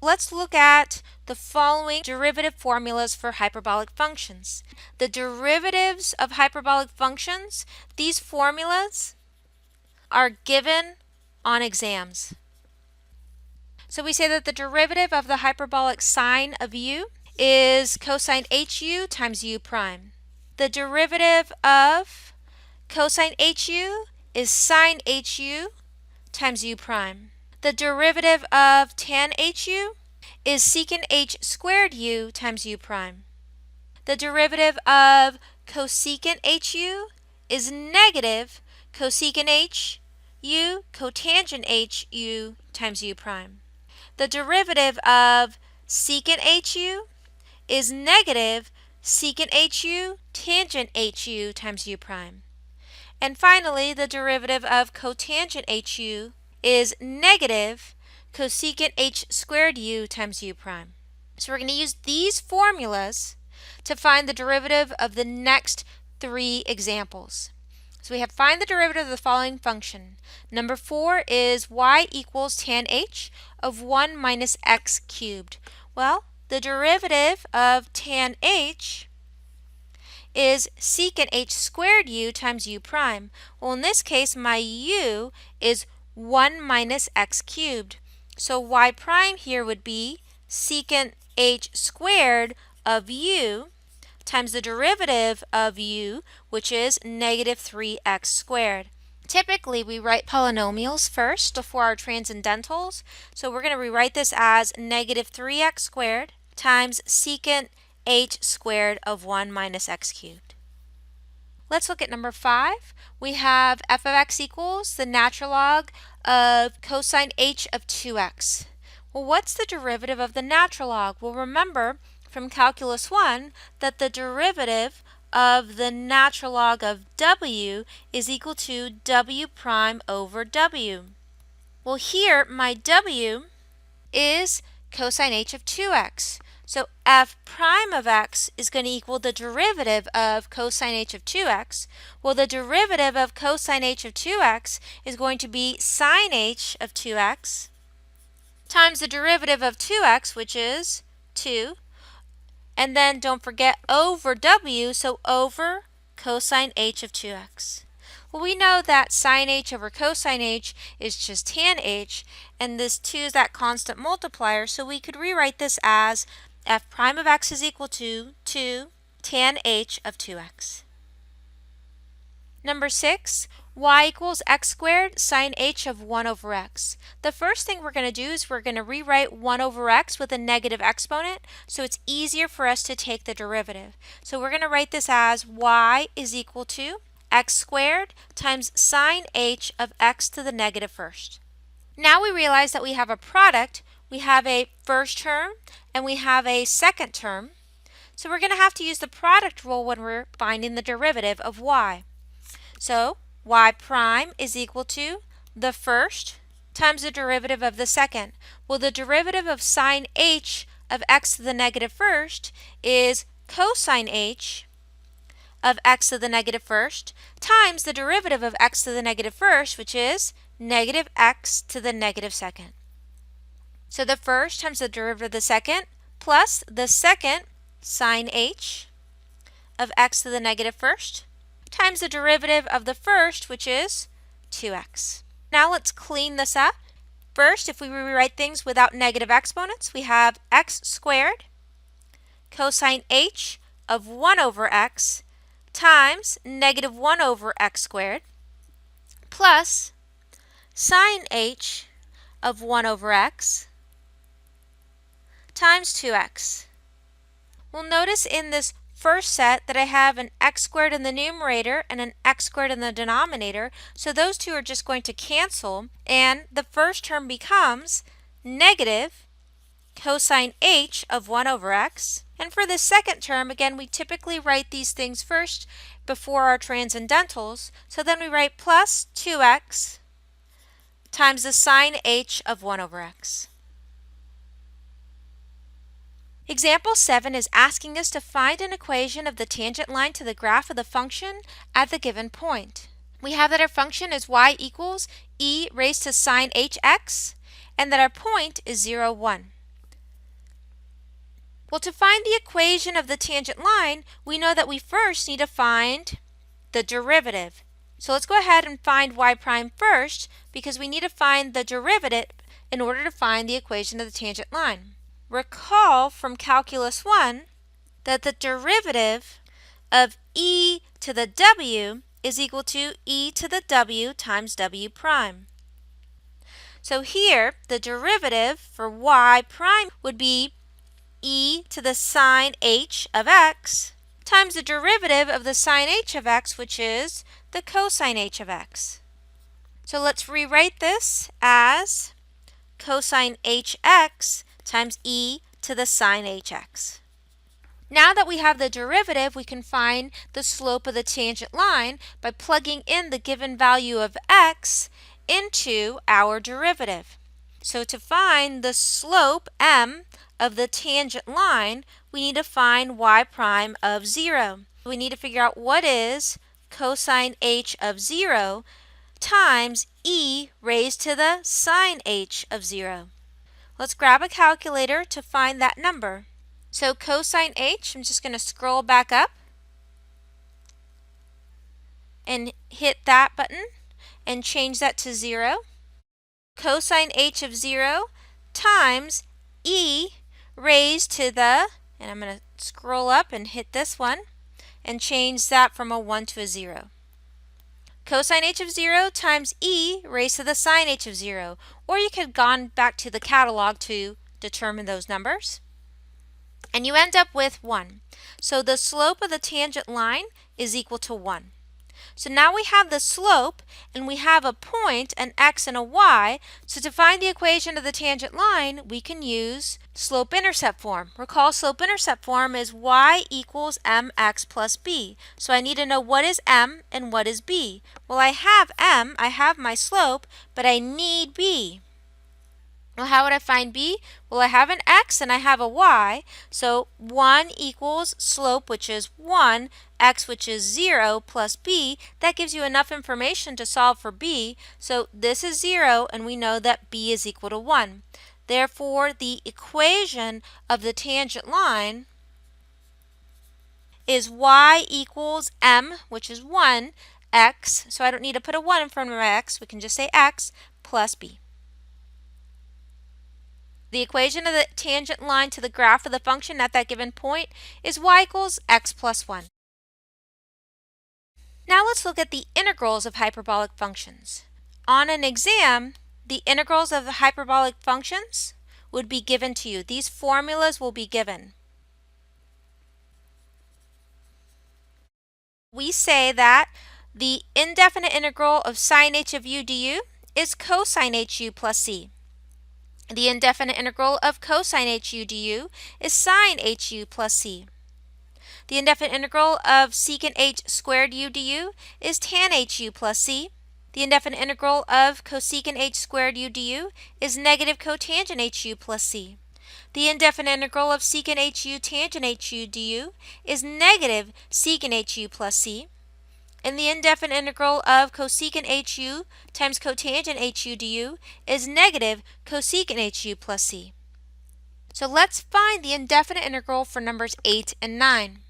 let's look at the following derivative formulas for hyperbolic functions. The derivatives of hyperbolic functions, these formulas are given on exams. So we say that the derivative of the hyperbolic sine of u is cosine hu times u prime. The derivative of cosine hu is sine hu times u prime. The derivative of tan hu is secant h squared u times u prime. The derivative of cosecant hu is negative cosecant hu cotangent hu times u prime. The derivative of secant hu is negative secant hu tangent hu times u prime. And finally, the derivative of cotangent hu is negative cosecant h squared u times u prime. So we're going to use these formulas to find the derivative of the next three examples. So we have find the derivative of the following function. Number 4 is y equals tan h of 1 minus x cubed. Well, the derivative of tan h is secant h squared u times u prime. Well, in this case, my u is 1 minus x cubed. So y prime here would be secant h squared of u times the derivative of u, which is negative 3x squared. Typically, we write polynomials first before our transcendentals. So we're going to rewrite this as negative 3x squared times secant h squared of 1 minus x cubed. Let's look at number 5. We have f of x equals the natural log of cosine h of 2x. Well, what's the derivative of the natural log? Well, remember from Calculus 1 that the derivative of the natural log of w is equal to w prime over w. Well, here my w is cosine h of 2x. So f prime of x is going to equal the derivative of cosine h of 2x. Well, the derivative of cosine h of 2x is going to be sine h of 2x times the derivative of 2x, which is 2. And then don't forget over w, so over cosine h of 2x. Well, we know that sine h over cosine h is just tan h, and this 2 is that constant multiplier, so we could rewrite this as f prime of x is equal to 2 tan h of 2x. Number 6, y equals x squared sine h of 1 over x. The first thing we're going to do is we're going to rewrite 1 over x with a negative exponent, so it's easier for us to take the derivative. So we're going to write this as y is equal to x squared times sine h of x to the negative first. Now we realize that we have a product, we have a first term, and we have a second term. So we're going to have to use the product rule when we're finding the derivative of y. So y prime is equal to the first times the derivative of the second. Well, the derivative of sine h of x to the negative first is cosine h of x to the negative first times the derivative of x to the negative first, which is negative x to the negative second. So the first times the derivative of the second plus the second sine h of x to the negative first times the derivative of the first, which is 2x. Now let's clean this up. First, if we rewrite things without negative exponents, we have x squared cosine h of 1 over x times negative 1 over x squared plus sine h of 1 over x times 2x. We'll notice in this first set that I have an x squared in the numerator and an x squared in the denominator, so those two are just going to cancel, and the first term becomes negative cosine h of 1 over x. And for the second term, again, we typically write these things first before our transcendentals, so then we write plus 2x times the sine h of 1 over x. Example 7 is asking us to find an equation of the tangent line to the graph of the function at the given point. We have that our function is y equals e raised to sine hx, and that our point is 0, 1. Well, to find the equation of the tangent line, we know that we first need to find the derivative. So let's go ahead and find y prime first, because we need to find the derivative in order to find the equation of the tangent line. Recall from Calculus 1 that the derivative of e to the w is equal to e to the w times w prime. So here, the derivative for y prime would be e to the sine h of x times the derivative of the sine h of x, which is the cosine h of x. So let's rewrite this as cosine hx times e to the sine hx. Now that we have the derivative, we can find the slope of the tangent line by plugging in the given value of x into our derivative. So to find the slope m of the tangent line, we need to find y prime of 0. We need to figure out what is cosine h of 0 times e raised to the sine h of 0. Let's grab a calculator to find that number. So cosine h, I'm just going to scroll back up and hit that button and change that to 0. Cosine h of 0 times e raised to the, and I'm going to scroll up and hit this one and change that from a 1 to a 0. Cosine h of 0 times e raised to the sine h of 0. Or you could have gone back to the catalog to determine those numbers. And you end up with 1. So the slope of the tangent line is equal to 1. So now we have the slope and we have a point, an x and a y. So to find the equation of the tangent line, we can use slope-intercept form. Recall slope-intercept form is y equals mx plus b. So I need to know what is m and what is b. Well, I have m, I have my slope, but I need b. Well, how would I find b? Well, I have an x and I have a y. So 1 equals slope, which is 1, x, which is 0, plus b. That gives you enough information to solve for b. So this is 0, and we know that b is equal to 1. Therefore, the equation of the tangent line is y equals m, which is 1, x. So I don't need to put a 1 in front of my x. We can just say x plus b. The equation of the tangent line to the graph of the function at that given point is y equals x plus 1. Now let's look at the integrals of hyperbolic functions. On an exam, the integrals of the hyperbolic functions would be given to you. These formulas will be given. We say that the indefinite integral of sine h of u du is cosine hu plus c. The indefinite integral of cosine hu du is sine hu plus c. The indefinite integral of secant h squared u du is tan hu plus c. The indefinite integral of cosecant h squared u du is negative cotangent hu plus c. The indefinite integral of secant hu tangent hu du is negative secant hu plus c. And the indefinite integral of cosecant hu times cotangent hu du is negative cosecant hu plus c. So let's find the indefinite integral for numbers 8 and 9.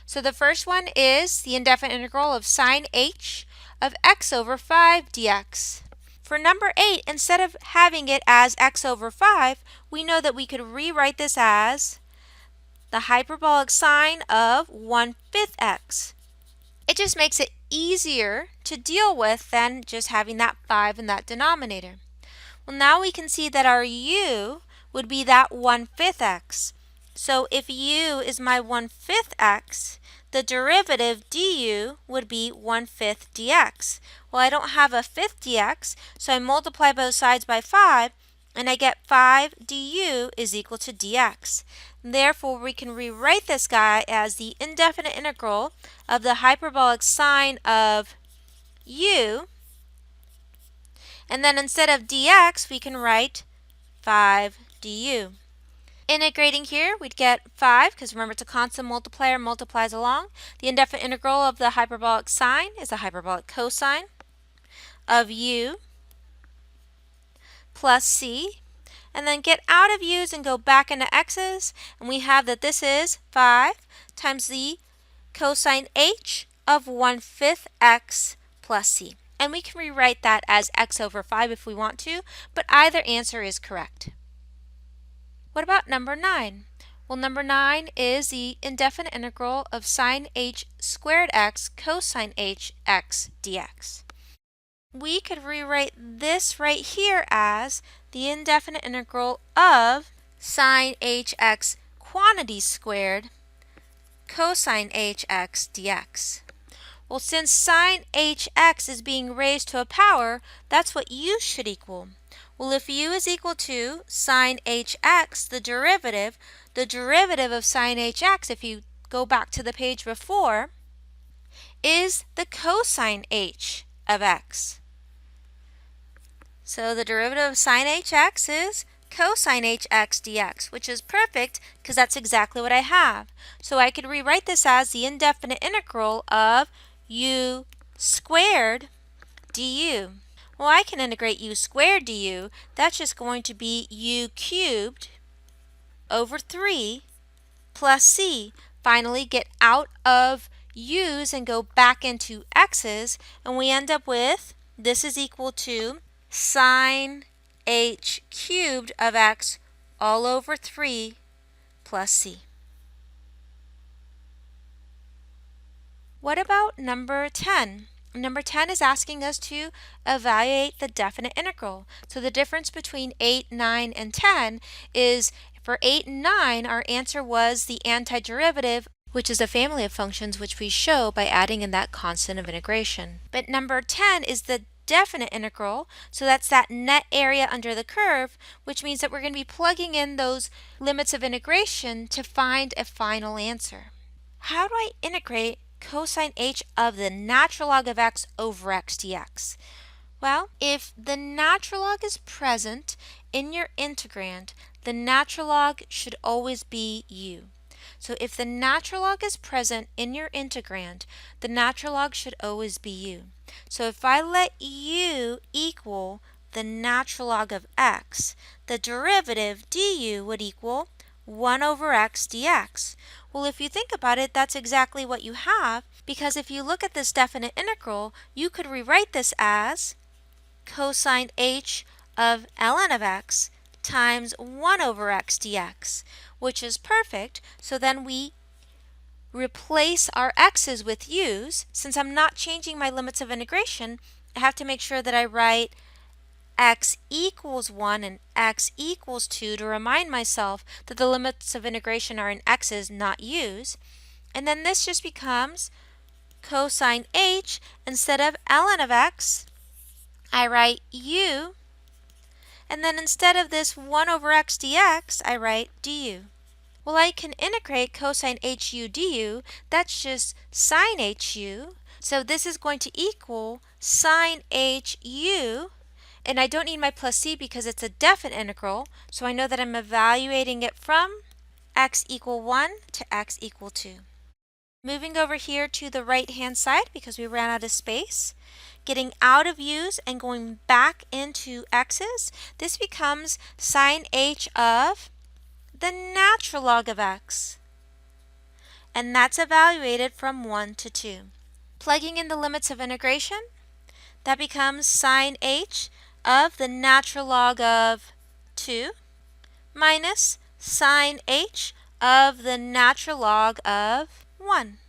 So the first one is the indefinite integral of sine h of x over 5 dx. For number 8, instead of having it as x over 5, we know that we could rewrite this as the hyperbolic sine of 1/5 x. It just makes it easier to deal with than just having that 5 in that denominator. Well, now we can see that our u would be that 1/5 x. So if u is my 1/5 x, the derivative du would be 1/5 dx. Well, I don't have a 5th dx, so I multiply both sides by 5, and I get 5 du is equal to dx. Therefore, we can rewrite this guy as the indefinite integral of the hyperbolic sine of u, and then instead of dx, we can write 5 du. Integrating here, we'd get 5, because remember it's a constant multiplier, multiplies along. The indefinite integral of the hyperbolic sine is the hyperbolic cosine of u plus c. and then get out of u's and go back into x's, and we have that this is 5 times the cosine h of 1/5 x plus c. And we can rewrite that as x over 5 if we want to, but either answer is correct. What about number 9? Well, number 9 is the indefinite integral of sine h squared x cosine h x dx. We could rewrite this right here as the indefinite integral of sine hx quantity squared cosine hx dx. Well, since sine hx is being raised to a power, that's what u should equal. Well, if u is equal to sine hx, the derivative of sine hx, if you go back to the page before, is the cosine h of x. So the derivative of sine hx is cosine hx dx, which is perfect because that's exactly what I have. So I could rewrite this as the indefinite integral of u squared du. Well, I can integrate u squared du. That's just going to be u cubed over 3 plus c. Finally, get out of u's and go back into x's, and we end up with this is equal to sine h cubed of x all over 3 plus c. What about number 10? Number 10 is asking us to evaluate the definite integral. So the difference between 8, 9, and 10 is for 8 and 9, our answer was the antiderivative, which is a family of functions which we show by adding in that constant of integration. But number 10 is the definite integral, so that's that net area under the curve, which means that we're going to be plugging in those limits of integration to find a final answer. How do I integrate cosine h of the natural log of x over x dx? Well, if the natural log is present in your integrand, the natural log should always be u. So if the natural log is present in your integrand, the natural log should always be u. So if I let u equal the natural log of x, the derivative du would equal 1 over x dx. Well, if you think about it, that's exactly what you have, because if you look at this definite integral, you could rewrite this as cosine h of ln of x times 1 over x dx, which is perfect. So then we replace our x's with u's. Since I'm not changing my limits of integration, I have to make sure that I write x equals 1 and x equals 2 to remind myself that the limits of integration are in x's, not u's. And then this just becomes cosine h. Instead of ln of x, I write u. And then instead of this 1 over x dx, I write du. Well, I can integrate cosine hu du. That's just sine hu. So this is going to equal sine hu. And I don't need my plus c because it's a definite integral, so I know that I'm evaluating it from x equal 1 to x equal 2. Moving over here to the right hand side because we ran out of space, getting out of u's and going back into x's, this becomes sine h of the natural log of x. And that's evaluated from 1 to 2. Plugging in the limits of integration, that becomes sine h of the natural log of 2 minus sine h of the natural log of 1.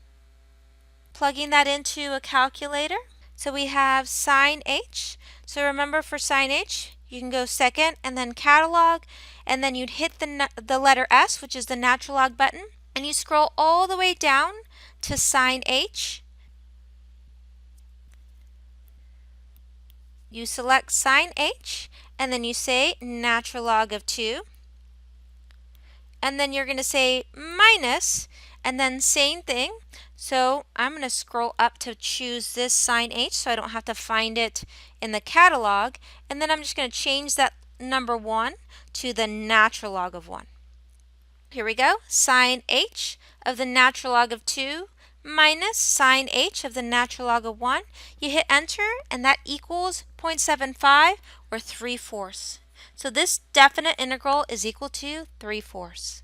Plugging that into a calculator, so we have sine h. So remember, for sine h, you can go second and then catalog, and then you'd hit the letter S, which is the natural log button, and you scroll all the way down to sine h. You select sine h, and then you say natural log of 2. And then you're going to say minus, and then same thing. So I'm going to scroll up to choose this sine h so I don't have to find it in the catalog. And then I'm just going to change that number 1 to the natural log of 1. Here we go. Sine h of the natural log of 2 minus sine h of the natural log of 1. You hit enter, and that equals 0.75 or 3/4. So this definite integral is equal to 3/4.